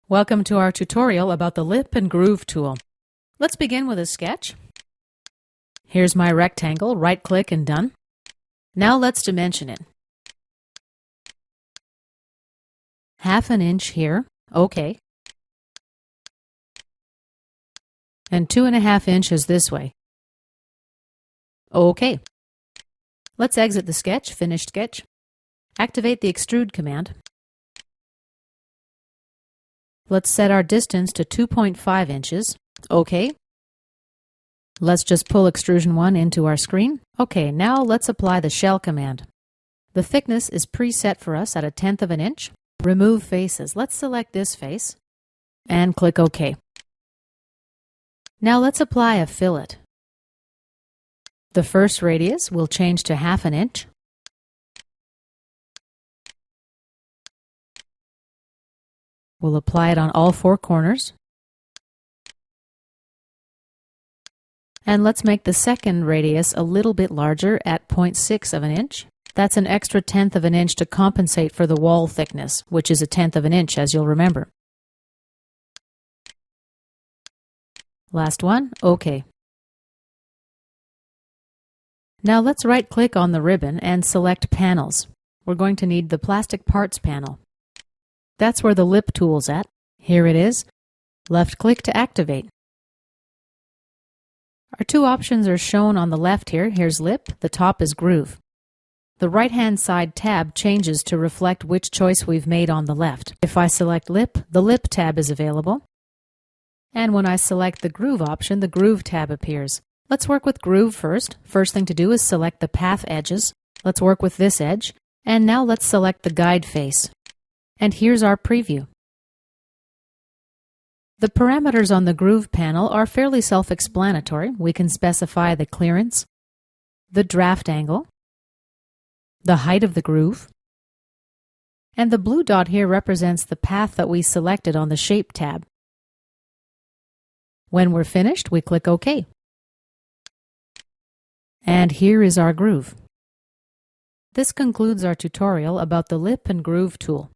Welcome to our tutorial about the Lip and Groove tool. Let's begin with a sketch. Here's my rectangle, right-click and done. Now let's dimension it. 1/2 inch here, OK. And 2.5 inches this way. OK. Let's exit the sketch, finished sketch. Activate the extrude command. Let's set our distance to 2.5 inches. OK. Let's just pull extrusion 1 into our screen. OK, now let's apply the shell command. The thickness is preset for us at 1/10 of an inch. Remove faces. Let's select this face and click OK. Now let's apply a fillet. The first radius will change to 1/2 inch. We'll apply it on all 4 corners. And let's make the second radius a little bit larger at 0.6 of an inch. That's an extra 1/10 of an inch to compensate for the wall thickness, which is 1/10 of an inch, as you'll remember. Last one, OK. Now let's right-click on the ribbon and select Panels. We're going to need the Plastic Parts panel. That's where the Lip tool's at. Here it is. Left-click to activate. Our 2 options are shown on the left here. Here's Lip, the top is Groove. The right-hand side tab changes to reflect which choice we've made on the left. If I select Lip, the Lip tab is available. And when I select the Groove option, the Groove tab appears. Let's work with Groove first. First thing to do is select the path edges. Let's work with this edge. And now let's select the guide face. And here's our preview. The parameters on the Groove panel are fairly self-explanatory. We can specify the clearance, the draft angle, the height of the groove, and the blue dot here represents the path that we selected on the Shape tab. When we're finished, we click OK. And here is our groove. This concludes our tutorial about the Lip and Groove tool.